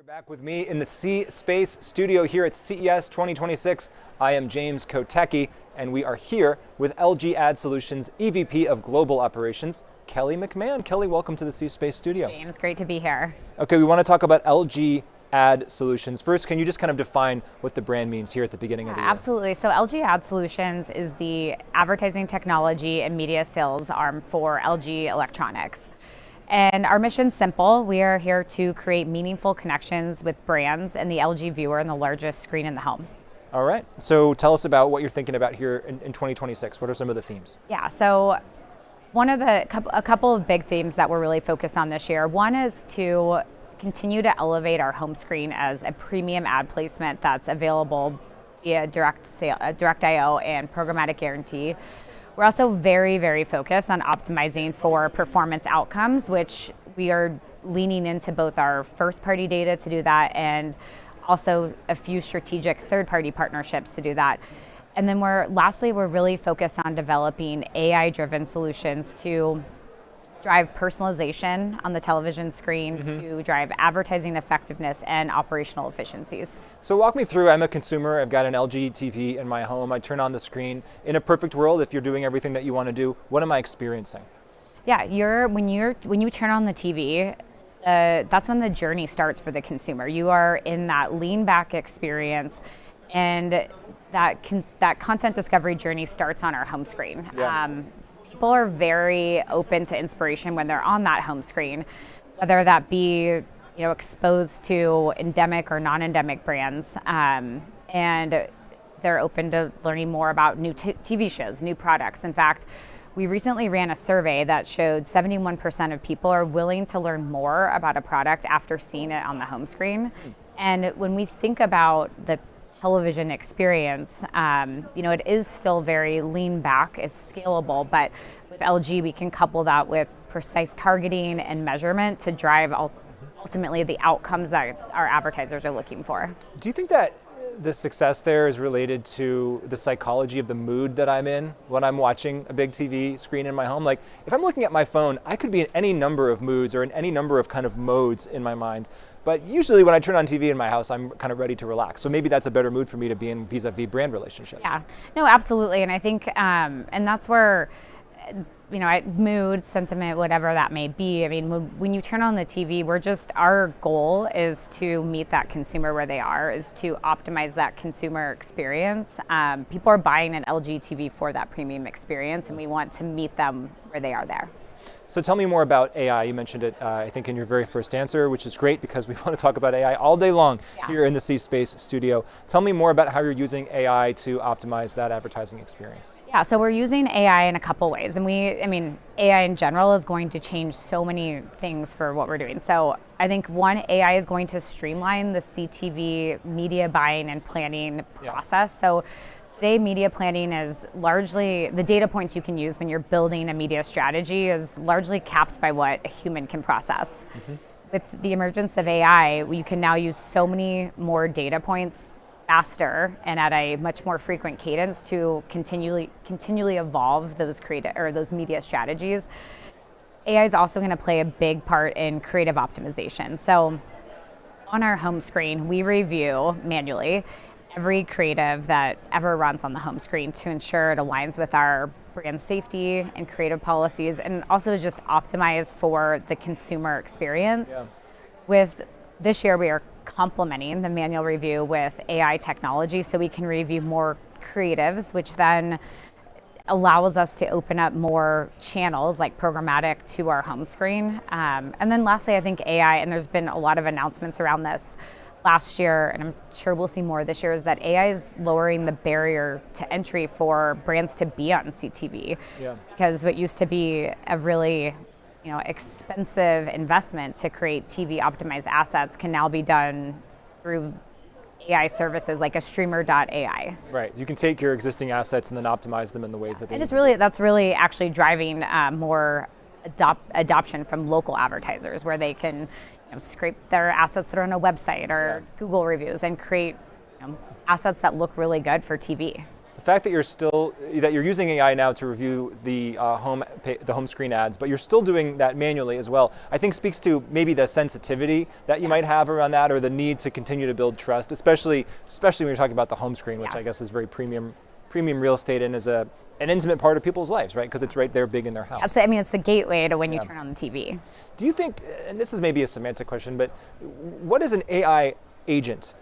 Back with me in the C-Space studio here at CES 2026. I am James Kotecki, and we are here with LG Ad Solutions EVP of Global Operations, Kelly McMahon. Kelly, welcome to the C-Space studio. James, great to be here. Okay, we want to talk about LG Ad Solutions. First, can you just kind of define what the brand means here at the beginning of the year? Absolutely. So LG Ad Solutions is the advertising technology and media sales arm for LG Electronics. And our mission's simple. We are here to create meaningful connections with brands and the LG viewer on the largest screen in the home. All right. So tell us about what you're thinking about here in 2026. What are some of the themes? Yeah, so a couple of big themes that we're really focused on this year. One is to continue to elevate our home screen as a premium ad placement that's available via direct IO and programmatic guarantee. We're also very, very focused on optimizing for performance outcomes, which we are leaning into both our first-party data to do that and also a few strategic third-party partnerships to do that. And then lastly, we're really focused on developing AI-driven solutions to drive personalization on the television screen, to drive advertising effectiveness and operational efficiencies. So walk me through. I'm a consumer. I've got an LG TV in my home. I turn on the screen. In a perfect world, if you're doing everything that you want to do, what am I experiencing? Yeah, when you turn on the TV, that's when the journey starts for the consumer. You are in that lean back experience, and that content discovery journey starts on our home screen. Yeah. People are very open to inspiration when they're on that home screen, whether that be exposed to endemic or non-endemic brands, and they're open to learning more about new TV shows, new products. In fact, we recently ran a survey that showed 71% of people are willing to learn more about a product after seeing it on the home screen. And when we think about the television experience, it is still very lean back, it's scalable, but with LG we can couple that with precise targeting and measurement to drive ultimately the outcomes that our advertisers are looking for. Do you think that the success there is related to the psychology of the mood that I'm in when I'm watching a big TV screen in my home? Like, if I'm looking at my phone, I could be in any number of moods or in any number of kind of modes in my mind. But usually when I turn on TV in my house, I'm kind of ready to relax. So maybe that's a better mood for me to be in vis-a-vis brand relationships. Yeah, no, absolutely. And I think, and that's where, mood, sentiment, whatever that may be. I mean, when you turn on the TV, our goal is to meet that consumer where they are, is to optimize that consumer experience. People are buying an LG TV for that premium experience, and we want to meet them where they are there. So tell me more about AI. You mentioned it, I think, in your very first answer, which is great because we want to talk about AI all day long here in the C-Space studio. Tell me more about how you're using AI to optimize that advertising experience. Yeah, so we're using AI in a couple ways. And AI in general is going to change so many things for what we're doing. So I think AI is going to streamline the CTV media buying and planning process. So today, media planning is largely, the data points you can use when you're building a media strategy is largely capped by what a human can process. With the emergence of AI, you can now use so many more data points faster and at a much more frequent cadence to continually evolve those media strategies. AI is also going to play a big part in creative optimization. So on our home screen, we review manually every creative that ever runs on the home screen to ensure it aligns with our brand safety and creative policies, and also is just optimized for the consumer experience. Yeah. With this year, we are complementing the manual review with AI technology so we can review more creatives, which then allows us to open up more channels like programmatic to our home screen. And then lastly, I think AI, and there's been a lot of announcements around this last year, and I'm sure we'll see more this year, is that AI is lowering the barrier to entry for brands to be on CTV. Yeah. Because what used to be a really expensive investment to create TV optimized assets can now be done through AI services like a streamer.ai. Right. You can take your existing assets and then optimize them in the ways that they need. And that's really actually driving more adoption from local advertisers, where they can scrape their assets that are on a website or Google reviews and create assets that look really good for TV. The fact that you're using AI now to review the home screen ads, but you're still doing that manually as well, I think speaks to maybe the sensitivity that you might have around that, or the need to continue to build trust, especially when you're talking about the home screen, which I guess is very premium real estate and is an intimate part of people's lives, right? Because it's right there big in their house. It's the gateway to when you turn on the TV. Do you think, and this is maybe a semantic question, but what is an AI agent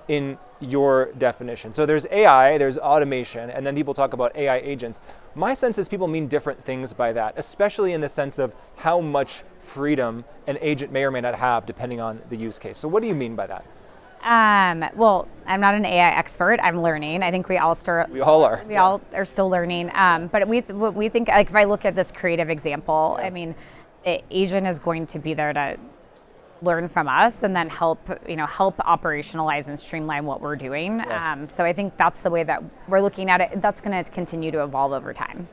in your definition? So there's AI, there's automation, and then people talk about AI agents. My sense is people mean different things by that, especially in the sense of how much freedom an agent may or may not have depending on the use case. So what do you mean by that? Well, I'm not an AI expert. I'm learning. I think we all are. We all are still learning. But we think, like, if I look at this creative example, I mean, the agent is going to be there to learn from us and then help operationalize and streamline what we're doing. Yeah. So I think that's the way that we're looking at it. That's going to continue to evolve over time.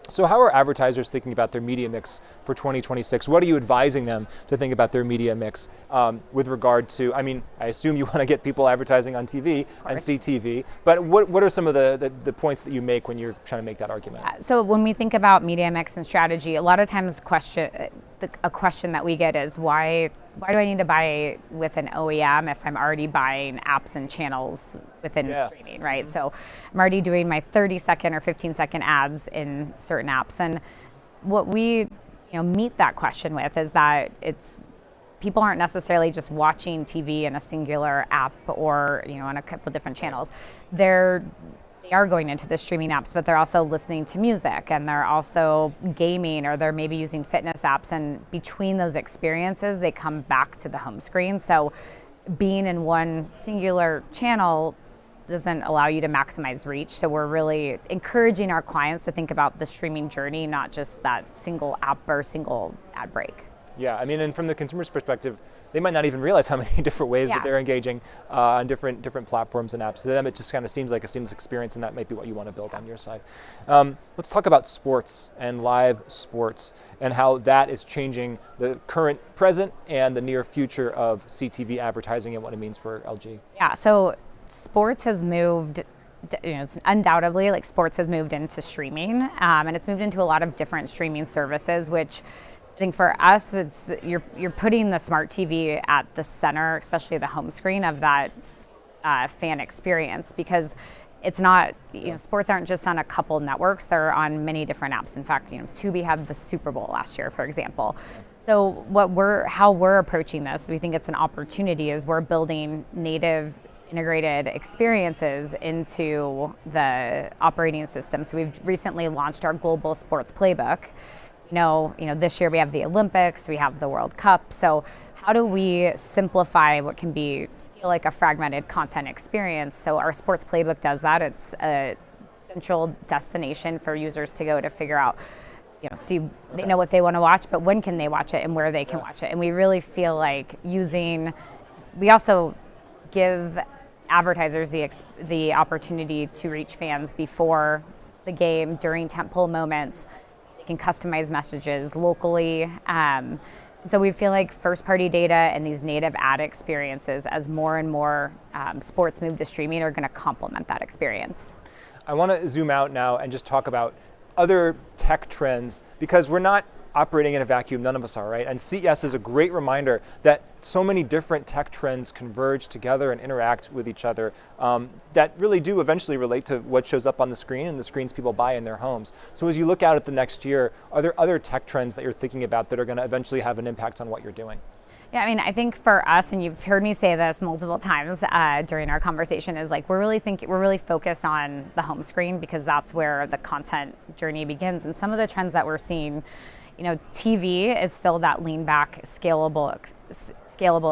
So how are advertisers thinking about their media mix for 2026? What are you advising them to think about their media mix with regard to, I mean, I assume you want to get people advertising on TV and CTV, but what are some of the points that you make when you're trying to make that argument? So when we think about media mix and strategy, a lot of times a question that we get is why do I need to buy with an OEM if I'm already buying apps and channels within streaming, right? So I'm already doing my 30-second or 15-second ads in certain apps. And what we meet that question with is that people aren't necessarily just watching TV in a singular app or on a couple different channels. They are going into the streaming apps, but they're also listening to music and they're also gaming, or they're maybe using fitness apps. And between those experiences, they come back to the home screen. So being in one singular channel doesn't allow you to maximize reach. So we're really encouraging our clients to think about the streaming journey, not just that single app or single ad break. Yeah, I mean, and from the consumer's perspective, they might not even realize how many different ways that they're engaging on different platforms and apps. To them, it just kind of seems like a seamless experience, and that might be what you want to build on your side. Let's talk about sports and live sports and how that is changing the current, present, and the near future of CTV advertising and what it means for LG. Yeah, so sports has moved. It's undoubtedly, like, sports has moved into streaming, and it's moved into a lot of different streaming services, which I think for us, it's you're putting the smart TV at the center, especially the home screen of that fan experience, because it's not, sports aren't just on a couple networks; they're on many different apps. In fact, Tubi had the Super Bowl last year, for example. So how we're approaching this, we think it's an opportunity, is we're building native integrated experiences into the operating system. So we've recently launched our global sports playbook. This year we have the Olympics, we have the World Cup. So how do we simplify what can feel like a fragmented content experience? So our sports playbook does that. It's a central destination for users to go to figure out, they know what they want to watch, but when can they watch it and where they can watch it. And we really feel like we also give advertisers the opportunity to reach fans before the game, during tentpole moments. Can customize messages locally. So we feel like first-party data and these native ad experiences, as more and more sports move to streaming, are going to complement that experience. I want to zoom out now and just talk about other tech trends, because we're not operating in a vacuum, none of us are, right? And CES is a great reminder that so many different tech trends converge together and interact with each other that really do eventually relate to what shows up on the screen and the screens people buy in their homes. So as you look out at the next year, are there other tech trends that you're thinking about that are going to eventually have an impact on what you're doing? Yeah, I mean, I think for us, and you've heard me say this multiple times during our conversation, is like we're really focused on the home screen, because that's where the content journey begins. And some of the trends that we're seeing, TV is still that lean back, scalable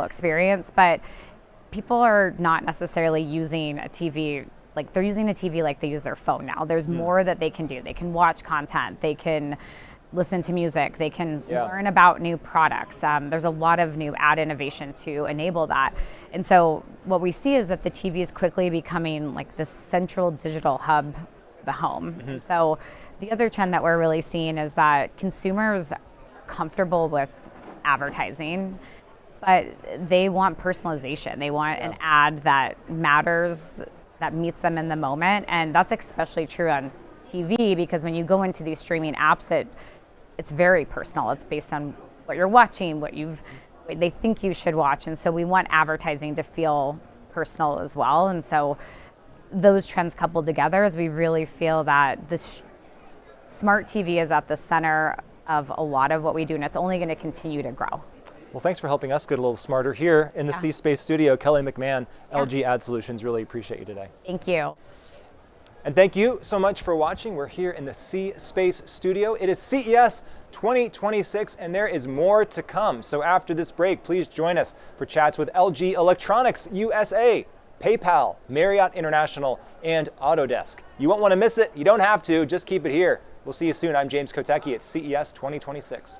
experience, but people are not necessarily using a TV like they're using a TV like they use their phone now. There's more that they can do. They can watch content. They can listen to music. They can learn about new products. There's a lot of new ad innovation to enable that. And so what we see is that the TV is quickly becoming like the central digital hub for the home. Mm-hmm. And so the other trend that we're really seeing is that consumers are comfortable with advertising, but they want personalization. They want an ad that matters that meets them in the moment. And that's especially true on TV, because when you go into these streaming apps, it's very personal. It's based on what you're watching, what they think you should watch. And so we want advertising to feel personal as well. And so those trends coupled together, as we really feel that this smart TV is at the center of a lot of what we do, and it's only going to continue to grow. Well, thanks for helping us get a little smarter here in the C-Space studio. Kelly McMahon, LG Ad Solutions, really appreciate you today. Thank you. And thank you so much for watching. We're here in the C-Space studio. It is CES 2026, and there is more to come. So after this break, please join us for chats with LG Electronics USA, PayPal, Marriott International, and Autodesk. You won't want to miss it. You don't have to. Just keep it here. We'll see you soon. I'm James Kotecki at CES 2026.